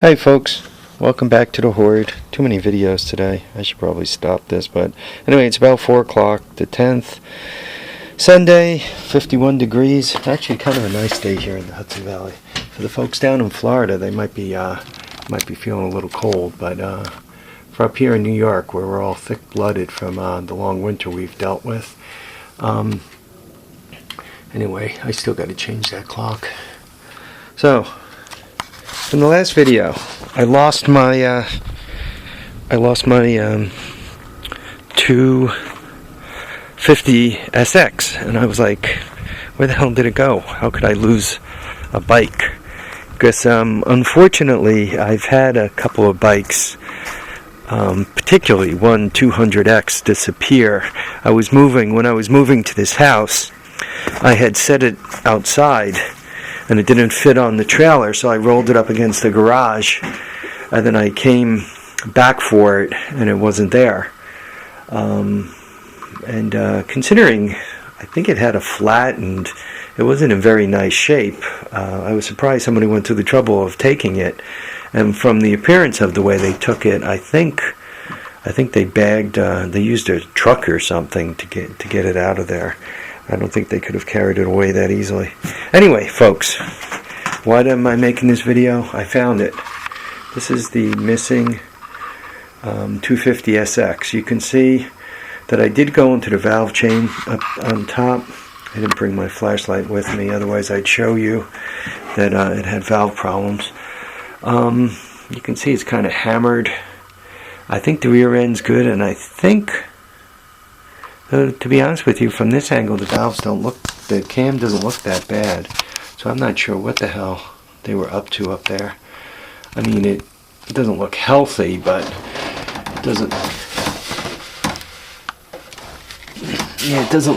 Hi folks, welcome back to the Hoard. Too many videos today. I should probably stop this, but anyway, it's about 4 o'clock, the 10th, Sunday, 51 degrees. Actually kind of a nice day here in the Hudson Valley. For the folks down in Florida, they might be feeling a little cold, but for up here in New York, where we're all thick-blooded from the long winter we've dealt with. Anyway, I still got to change that clock. So, in the last video, I lost my 250 SX, and I was like, where the hell did it go? How could I lose a bike? Because unfortunately, I've had a couple of bikes, particularly one 200X, disappear. When I was moving to this house, I had set it outside, and it didn't fit on the trailer, so I rolled it up against the garage, and then I came back for it, and it wasn't there. Considering I think it had a flat and it wasn't in very nice shape, I was surprised somebody went through the trouble of taking it. And from the appearance of the way they took it, I think they they used a truck or something to get it out of there. I don't think they could have carried it away that easily. Anyway, folks, why am I making this video? I found it. This is the missing 250 SX. You can see that I did go into the valve chain up on top. I didn't bring my flashlight with me, otherwise I'd show you that it had valve problems. You can see it's kind of hammered. I think the rear end's good, and I think, to be honest with you, from this angle, the cam doesn't look that bad. So I'm not sure what the hell they were up to up there. I mean, it doesn't look healthy, but it doesn't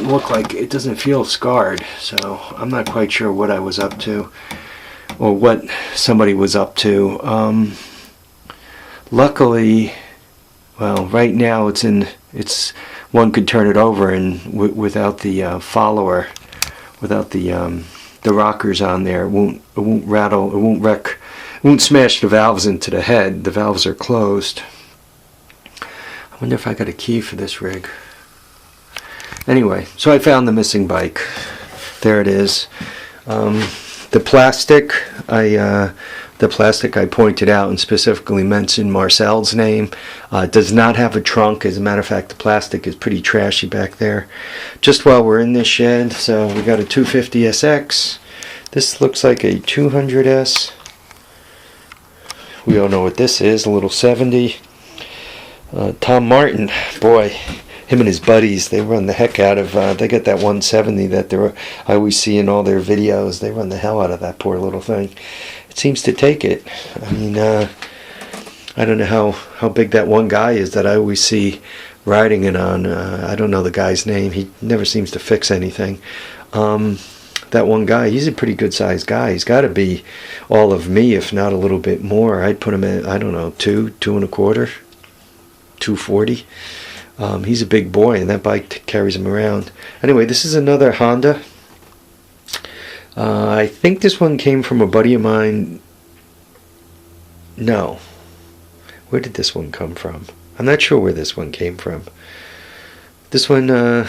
look like, it doesn't feel scarred. So I'm not quite sure what I was up to, or what somebody was up to. Luckily, well, right now it's one could turn it over, and without the follower, without the rockers on there, it won't rattle, it won't wreck, it won't smash the valves into the head. The valves are closed. I wonder if I got a key for this rig. Anyway, so I found the missing bike. There it is. The plastic I pointed out and specifically mentioned Marcel's name. Does not have a trunk. As a matter of fact, the plastic is pretty trashy back there. Just while we're in this shed, so we got a 250 SX. This looks like a 200S. We all know what this is, a little 70. Tom Martin, boy, him and his buddies, they run the heck out of, they get that 170 that I always see in all their videos. They run the hell out of that poor little thing. It seems to take it. I mean, I don't know how big that one guy is that I always see riding it on. I don't know the guy's name. He never seems to fix anything. That one guy, he's a pretty good sized guy. He's got to be all of me, if not a little bit more. I'd put him at, I don't know, 2.25, 240. He's a big boy, and that bike carries him around. Anyway, this is another Honda. I think this one came from a buddy of mine. No. Where did this one come from? I'm not sure where this one came from. This one, yeah,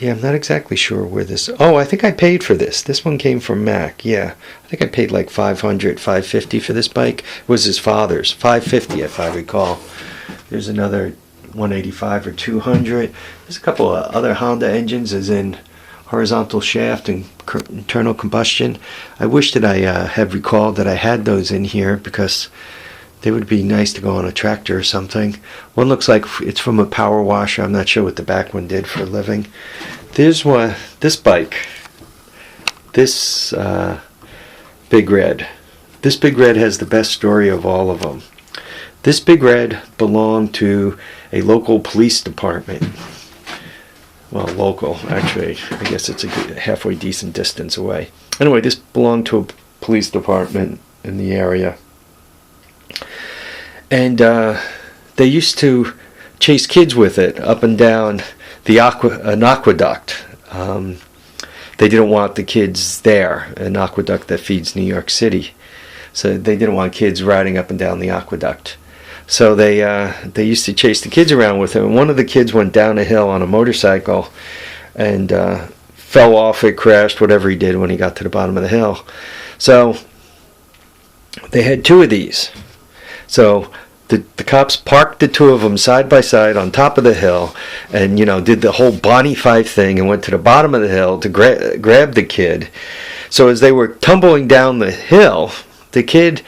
I'm not exactly sure where this... Oh, I think I paid for this. This one came from Mac, yeah. I think I paid like $500, $550 for this bike. It was his father's. $550 if I recall. There's another 185 or 200. There's a couple of other Honda engines, as in horizontal shaft and internal combustion. I wish that I had recalled that I had those in here, because they would be nice to go on a tractor or something. One looks like it's from a power washer. I'm not sure what the back one did for a living. There's one, this bike. This Big Red. This Big Red has the best story of all of them. This Big Red belonged to a local police department. Well, local, actually. I guess it's a halfway decent distance away. Anyway, this belonged to a police department in the area. And they used to chase kids with it up and down an aqueduct. they didn't want the kids there, an aqueduct that feeds New York City. So they didn't want kids riding up and down the aqueduct. So they used to chase the kids around with them. And one of the kids went down a hill on a motorcycle and fell off. It crashed, whatever he did when he got to the bottom of the hill. So they had two of these. So the cops parked the two of them side by side on top of the hill, and did the whole Bonnie Fife thing and went to the bottom of the hill to grab the kid. So as they were tumbling down the hill, the kid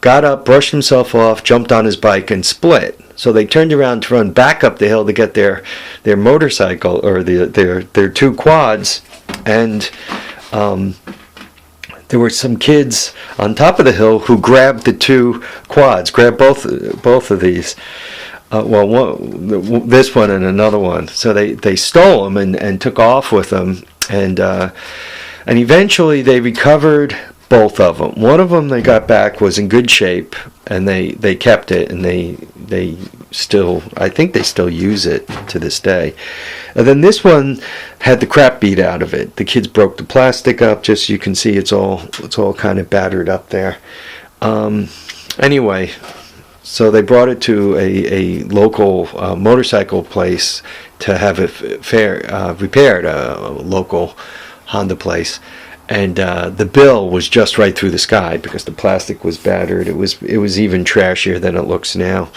got up, brushed himself off, jumped on his bike, and split. So they turned around to run back up the hill to get their motorcycle, or their two quads, and there were some kids on top of the hill who grabbed the two quads, grabbed both of these. This one and another one. So they stole them and took off with them, and eventually they recovered both of them. One of them they got back was in good shape, and they kept it, and they still, I think they still use it to this day. And then this one had the crap beat out of it. The kids broke the plastic up. Just, you can see it's all kind of battered up there. Anyway, so they brought it to a local motorcycle place to have it repaired, a local Honda place. And the bill was just right through the sky because the plastic was battered. It was even trashier than it looks now.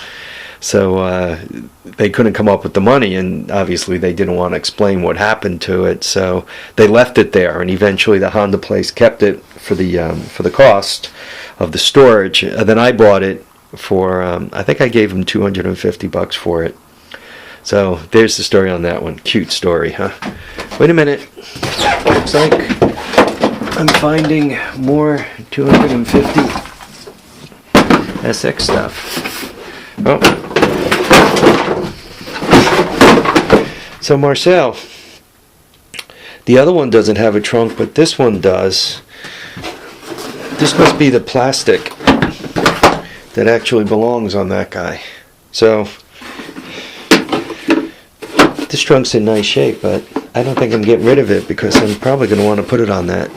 So they couldn't come up with the money, and obviously they didn't want to explain what happened to it. So they left it there, and eventually the Honda place kept it for the cost of the storage. And then I bought it for I think I gave them $250 for it. So there's the story on that one. Cute story, huh? Wait a minute. Looks like I'm finding more 250 SX stuff. Oh. So Marcel, the other one doesn't have a trunk, but this one does. This must be the plastic that actually belongs on that guy. So this trunk's in nice shape, but I don't think I'm getting rid of it because I'm probably going to want to put it on that.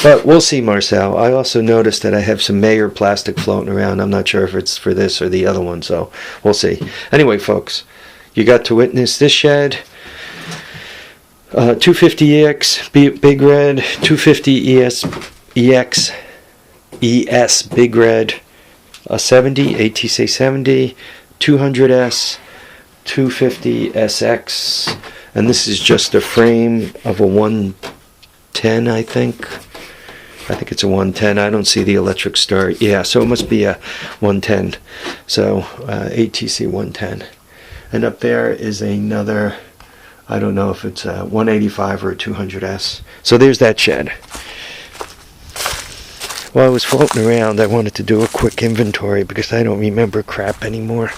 But we'll see, Marcel. I also noticed that I have some Mayer plastic floating around. I'm not sure if it's for this or the other one, so we'll see. Anyway, folks, you got to witness this shed. 250EX Big Red, 250 ES Big Red, a 70 ATC 70, 200S, 250 SX, and this is just a frame of a 110, I think. I think it's a 110. I don't see the electric start. Yeah, so it must be a 110. So ATC 110. And up there is another, I don't know if it's a 185 or a 200S. So there's that shed. While I was floating around, I wanted to do a quick inventory because I don't remember crap anymore.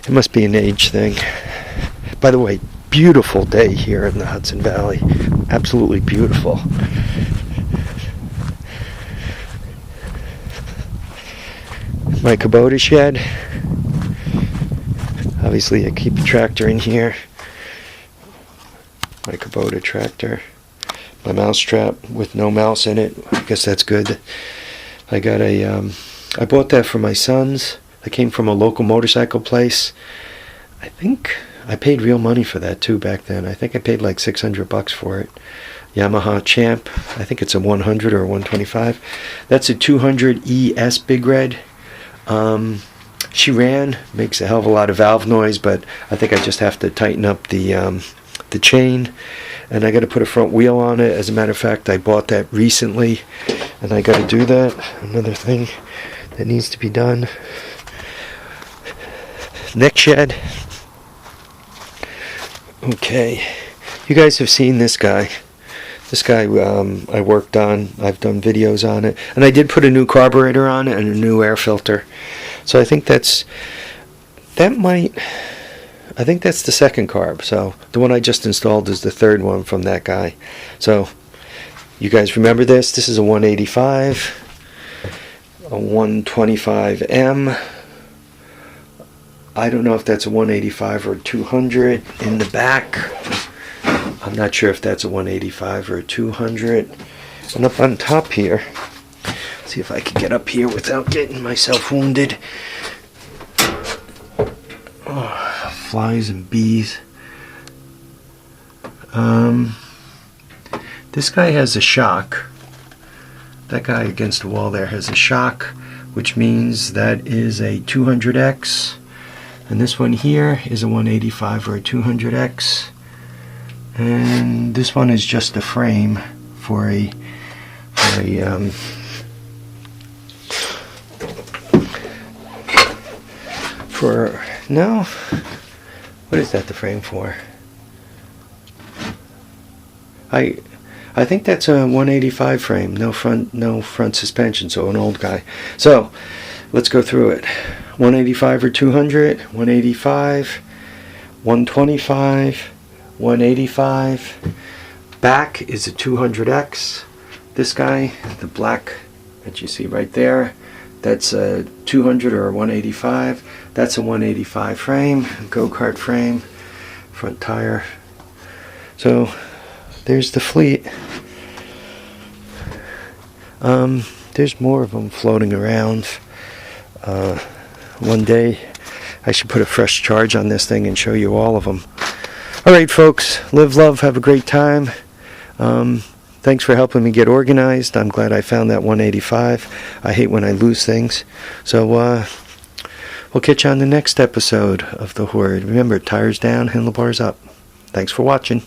It must be an age thing. By the way, beautiful day here in the Hudson Valley. Absolutely beautiful. My Kubota shed. Obviously I keep a tractor in here. My Kubota tractor. My mouse trap with no mouse in it. I guess that's good. I got I bought that for my sons. I came from a local motorcycle place. I think I paid real money for that too back then. I think I paid like $600 for it. Yamaha Champ. I think it's a 100 or a 125. That's a 200 ES Big Red. She ran, makes a hell of a lot of valve noise, but I think I just have to tighten up the chain, and I got to put a front wheel on it. As a matter of fact, I bought that recently, and I got to do that. Another thing that needs to be done. Neck shed. Okay, you guys have seen this guy. This guy I worked on. I've done videos on it, and I did put a new carburetor on it and a new air filter. So I think that's the second carb. So the one I just installed is the third one from that guy. So you guys remember this? This is a 185, a 125M. I don't know if that's a 185 or 200 in the back. I'm not sure if that's a 185 or a 200. And up on top here, see if I can get up here without getting myself wounded. Oh, flies and bees. This guy has a shock. That guy against the wall there has a shock, which means that is a 200X. And this one here is a 185 or a 200X. And this one is just a frame for a no, what is that the frame for? I think that's a 185 frame, no front suspension, so an old guy. So let's go through it. 185 or 200, 185, 125, 185. Back is a 200X. This guy, the black that you see right there, that's a 200 or a 185. That's a 185 frame, go-kart frame, front tire. So there's the fleet. There's more of them floating around. One day I should put a fresh charge on this thing and show you all of them. Alright folks, live, love, have a great time. Thanks for helping me get organized. I'm glad I found that 185. I hate when I lose things. So we'll catch you on the next episode of The Hoard. Remember, tires down, handlebars up. Thanks for watching.